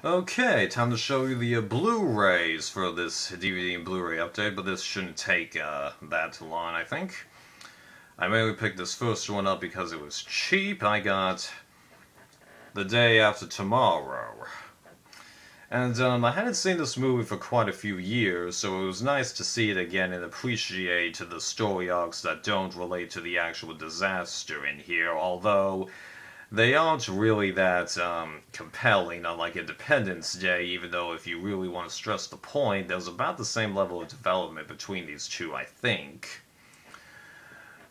Okay, time to show you the Blu-rays for this DVD and Blu-ray update, but this shouldn't take that long, I think. I mainly picked this first one up because it was cheap. I got The Day After Tomorrow. And I hadn't seen this movie for quite a few years, so it was nice to see it again and appreciate the story arcs that don't relate to the actual disaster in here, although they aren't really that compelling, unlike Independence Day, even though if you really want to stress the point, there's about the same level of development between these two, I think.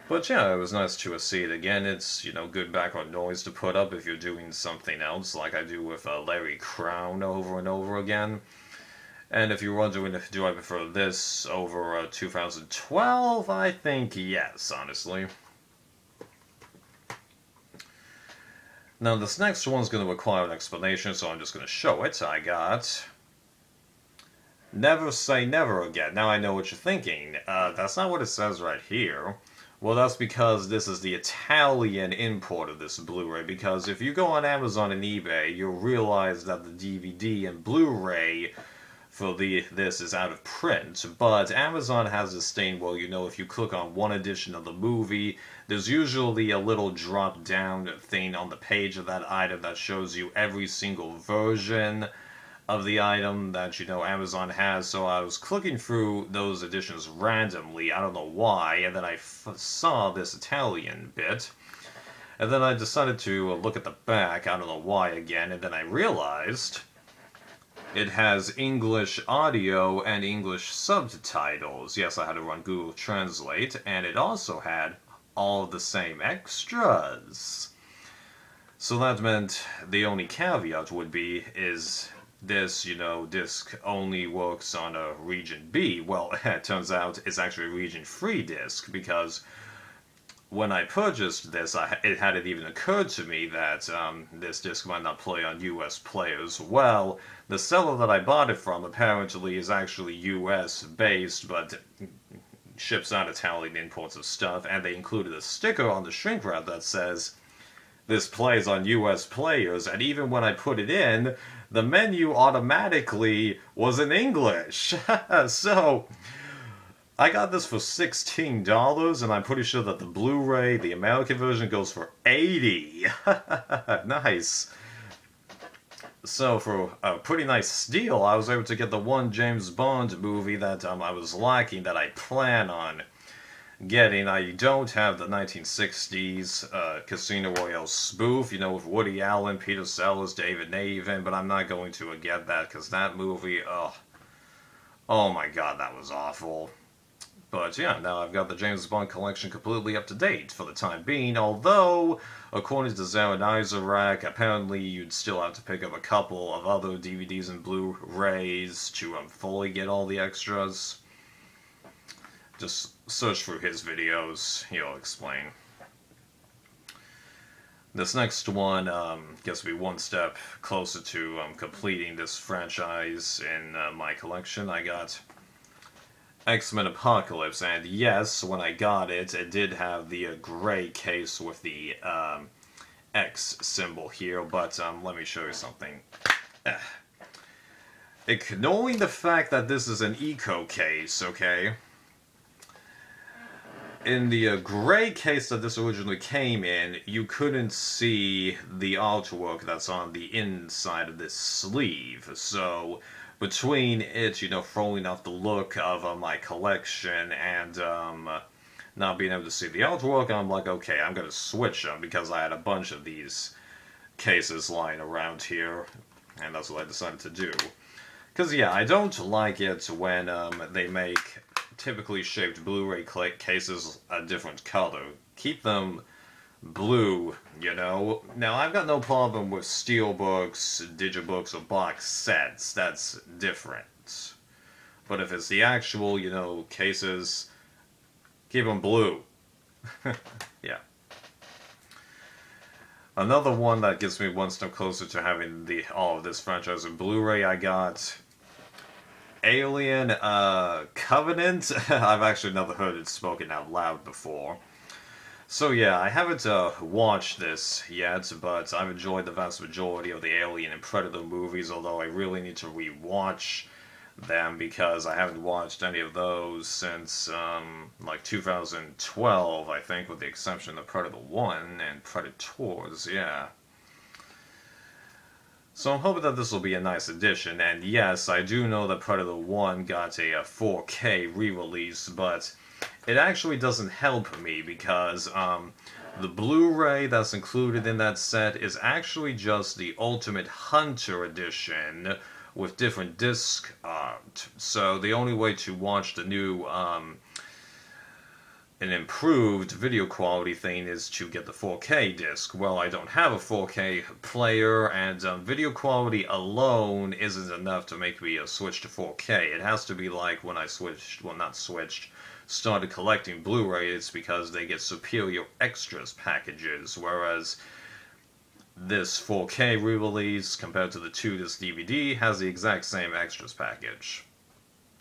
But yeah, it was nice to see it again. It's, good background noise to put up if you're doing something else, like I do with Larry Crown over and over again. And if you're wondering if do I prefer this over 2012, I think yes, honestly. Now this next one's going to require an explanation, so I'm just going to show it. I got Never Say Never Again. Now I know what you're thinking. That's not what it says right here. Well, that's because this is the Italian import of this Blu-ray, because if you go on Amazon and eBay, you'll realize that the DVD and Blu-ray for this is out of print, but Amazon has this thing where, if you click on one edition of the movie, there's usually a little drop-down thing on the page of that item that shows you every single version of the item that, Amazon has. So I was clicking through those editions randomly, I don't know why, and then I saw this Italian bit, and then I decided to look at the back, I don't know why again, and then I realized it has English audio and English subtitles. Yes, I had to run Google Translate, and it also had all the same extras. So that meant the only caveat would be, is this, disc only works on a Region B. Well, it turns out it's actually a Region 3 disc, because when I purchased this, it hadn't even occurred to me that this disc might not play on US players. Well, the seller that I bought it from apparently is actually US based, but ships out Italian imports of stuff, and they included a sticker on the shrink wrap that says, "This plays on US players," and even when I put it in, the menu automatically was in English. So I got this for $16, and I'm pretty sure that the Blu-ray, the American version, goes for $80. Nice. So for a pretty nice steal, I was able to get the one James Bond movie that I was lacking, that I plan on getting. I don't have the 1960s Casino Royale spoof, with Woody Allen, Peter Sellers, David Niven, but I'm not going to get that, because that movie, oh my god, that was awful. But yeah, now I've got the James Bond collection completely up to date for the time being, although, according to Zaran Isaac, apparently you'd still have to pick up a couple of other DVDs and Blu-rays to fully get all the extras. Just search through his videos, he'll explain. This next one gets me one step closer to completing this franchise in my collection. I got XMen Apocalypse, and yes, when I got it, it did have the gray case with the X symbol here, but let me show you something. Ignoring the fact that this is an eco case, okay? In the gray case that this originally came in, you couldn't see the artwork that's on the inside of this sleeve. So between it, throwing off the look of my collection and not being able to see the artwork, I'm like, okay, I'm going to switch them, because I had a bunch of these cases lying around here, and that's what I decided to do. Because, yeah, I don't like it when they make typically shaped Blu-ray cases a different color. Keep them blue, Now, I've got no problem with steelbooks, digibooks, or box sets. That's different. But if it's the actual, cases, keep them blue. Yeah. Another one that gets me one step closer to having all of this franchise in Blu-ray, I got Alien Covenant. I've actually never heard it spoken out loud before. So yeah, I haven't watched this yet, but I've enjoyed the vast majority of the Alien and Predator movies, although I really need to rewatch them because I haven't watched any of those since like 2012, I think, with the exception of Predator 1 and Predators, yeah. So I'm hoping that this will be a nice addition, and yes, I do know that Predator 1 got a 4K re-release, but it actually doesn't help me because the Blu-ray that's included in that set is actually just the Ultimate Hunter edition with different disc art. So the only way to watch the new an improved video quality thing is to get the 4K disc. Well, I don't have a 4K player, and video quality alone isn't enough to make me switch to 4K. It has to be like when I switched, well, not switched, started collecting Blu-ray. It's because they get superior extras packages, whereas this 4K re-release compared to the 2-disc DVD has the exact same extras package.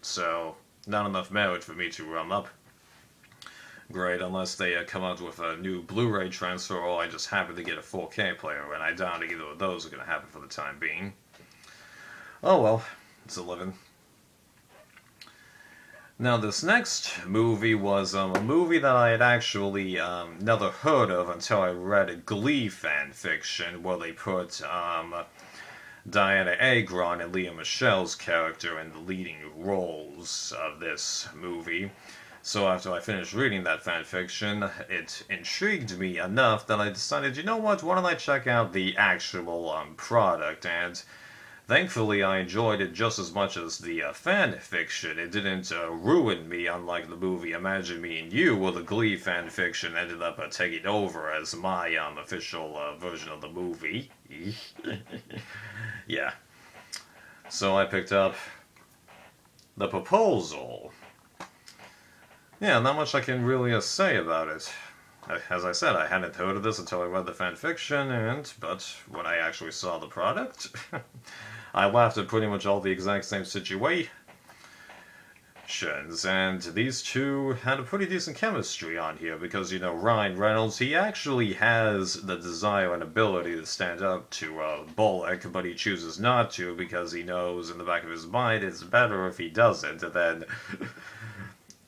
So, not enough merit for me to upgrade unless they come out with a new Blu-ray transfer, or I just happen to get a 4K player, and I doubt either of those are going to happen for the time being. Oh well, it's a living. Now this next movie was a movie that I had actually never heard of until I read a Glee fan fiction where they put Diana Agron and Lea Michele's character in the leading roles of this movie. So after I finished reading that fanfiction, it intrigued me enough that I decided, you know what, why don't I check out the actual product, and thankfully I enjoyed it just as much as the fanfiction. It didn't ruin me, unlike the movie Imagine Me and You, where the Glee fanfiction ended up taking over as my official version of the movie. Yeah. So I picked up The Proposal. Yeah, not much I can really say about it. As I said, I hadn't heard of this until I read the fanfiction, but when I actually saw the product, I laughed at pretty much all the exact same situations, and these two had a pretty decent chemistry on here, because, you know, Ryan Reynolds, he actually has the desire and ability to stand up to Bullock, but he chooses not to because he knows in the back of his mind it's better if he doesn't, and then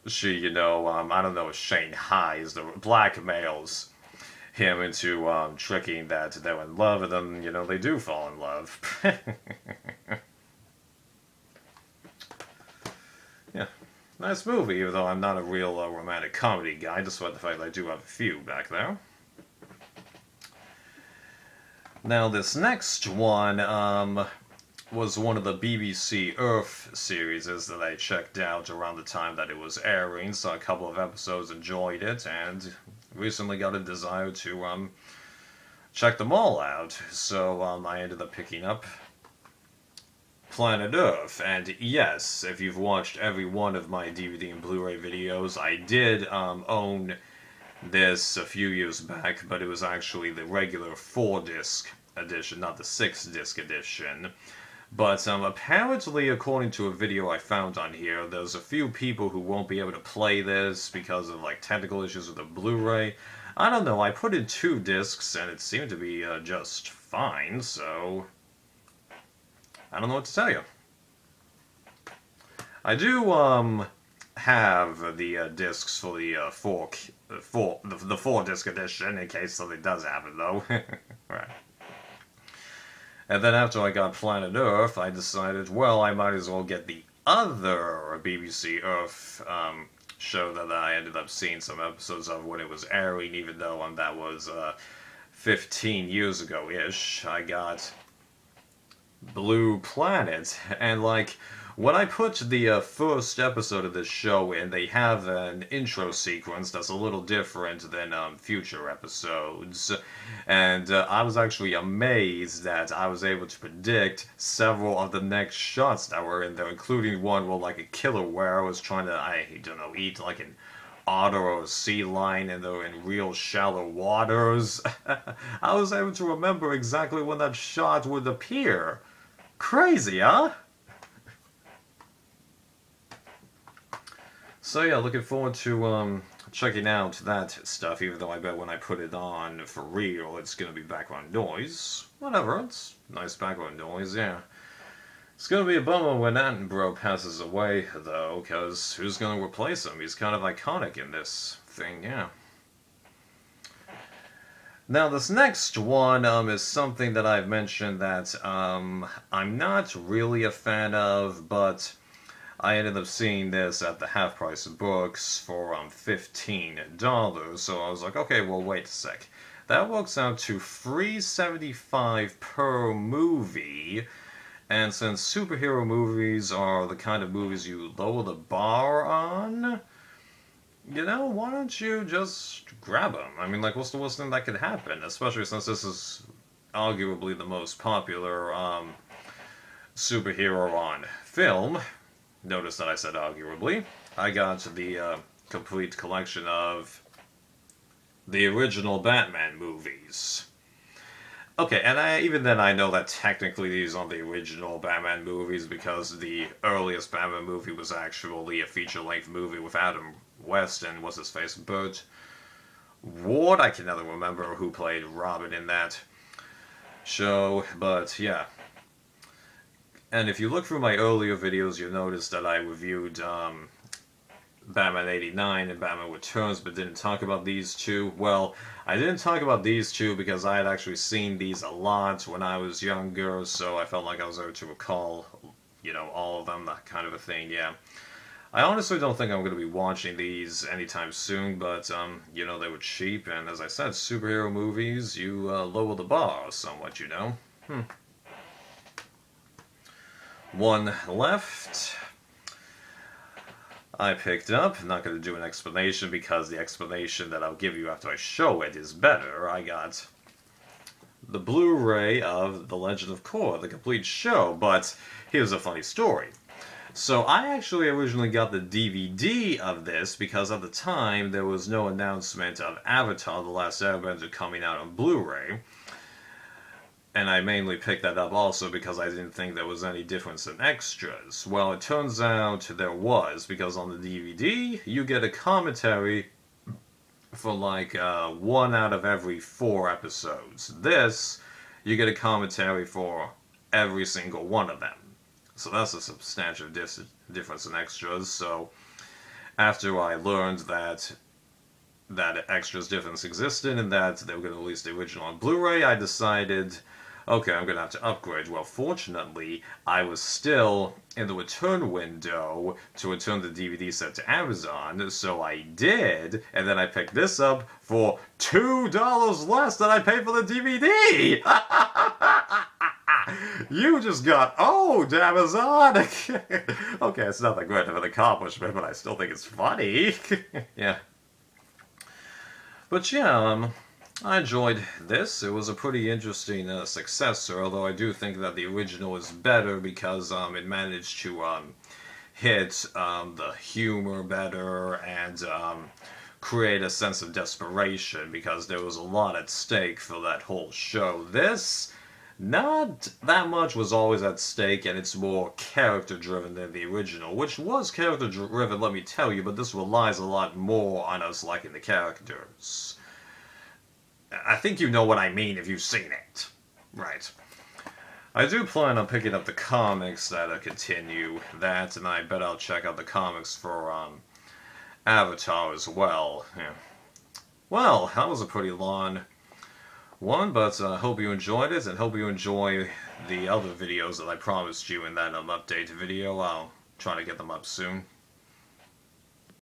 she, you know, I don't know, Shane Highs, the blackmails him into tricking that they're in love, and then, you know, they do fall in love. Yeah, nice movie, even though I'm not a real romantic comedy guy, despite the fact that I do have a few back there. Now, this next one, was one of the BBC Earth series that I checked out around the time that it was airing, saw a couple of episodes, enjoyed it, and recently got a desire to check them all out. So I ended up picking up Planet Earth, and yes, if you've watched every one of my DVD and Blu-ray videos, I did own this a few years back, but it was actually the regular 4-disc edition, not the 6-disc edition. But apparently, according to a video I found on here, there's a few people who won't be able to play this because of like technical issues with the Blu-ray. I don't know, I put in 2 discs and it seemed to be just fine, so I don't know what to tell you. I do have the discs for the 4-disc edition in case something does happen, though. Right. And then after I got Planet Earth, I decided, well, I might as well get the other BBC Earth show that I ended up seeing some episodes of when it was airing, even though that was 15 years ago-ish. I got Blue Planet, and like, when I put the first episode of this show in, they have an intro sequence that's a little different than future episodes, and I was actually amazed that I was able to predict several of the next shots that were in there, including one where like a killer whale was trying to, I don't know, eat like an otter or a sea lion in real shallow waters. I was able to remember exactly when that shot would appear. Crazy, huh? So yeah, looking forward to checking out that stuff, even though I bet when I put it on for real, it's gonna be background noise. Whatever, it's nice background noise, yeah. It's gonna be a bummer when Attenborough passes away, though, because who's gonna replace him? He's kind of iconic in this thing, yeah. Now, this next one is something that I've mentioned that I'm not really a fan of, but I ended up seeing this at the half price of books for $15, so I was like, okay, well, wait a sec. That works out to $3.75 per movie, and since superhero movies are the kind of movies you lower the bar on, you know, why don't you just grab them? I mean, like, what's the worst thing that could happen? Especially since this is arguably the most popular superhero on film. Notice that I said arguably. I got the complete collection of the original Batman movies. Okay, and even then I know that technically these aren't the original Batman movies because the earliest Batman movie was actually a feature-length movie with Adam West and what's-his-face, Burt Ward? I can never remember who played Robin in that show, but yeah. And if you look through my earlier videos, you'll notice that I reviewed Batman 89 and Batman Returns, but didn't talk about these two. Well, I didn't talk about these two because I had actually seen these a lot when I was younger, so I felt like I was able to recall, you know, all of them, that kind of a thing, yeah. I honestly don't think I'm going to be watching these anytime soon, but, you know, they were cheap, and as I said, superhero movies, you lower the bar somewhat, you know. One left. I picked up. I'm not going to do an explanation because the explanation that I'll give you after I show it is better. I got the Blu-ray of The Legend of Korra, the complete show, but here's a funny story. So I actually originally got the DVD of this because at the time there was no announcement of Avatar: The Last Airbender coming out on Blu-ray. And I mainly picked that up also because I didn't think there was any difference in extras. Well, it turns out there was, because on the DVD, you get a commentary for like 1 out of every 4 episodes. This, you get a commentary for every single one of them. So that's a substantial difference in extras. So after I learned that extras difference existed and that they were going to release the original on Blu-ray, I decided, okay, I'm going to have to upgrade. Well, fortunately, I was still in the return window to return the DVD set to Amazon, so I did, and then I picked this up for $2 less than I paid for the DVD! You just got owned, Amazon! Okay, it's not that great of an accomplishment, but I still think it's funny. Yeah. But yeah, I enjoyed this. It was a pretty interesting successor, although I do think that the original is better because it managed to hit the humor better and create a sense of desperation because there was a lot at stake for that whole show. This, not that much was always at stake, and it's more character-driven than the original, which was character-driven, let me tell you, but this relies a lot more on us liking the characters. I think you know what I mean if you've seen it. Right. I do plan on picking up the comics that continue that, and I bet I'll check out the comics for Avatar as well. Yeah. Well, that was a pretty long one, but I hope you enjoyed it, and hope you enjoy the other videos that I promised you in that update video. I'll try to get them up soon.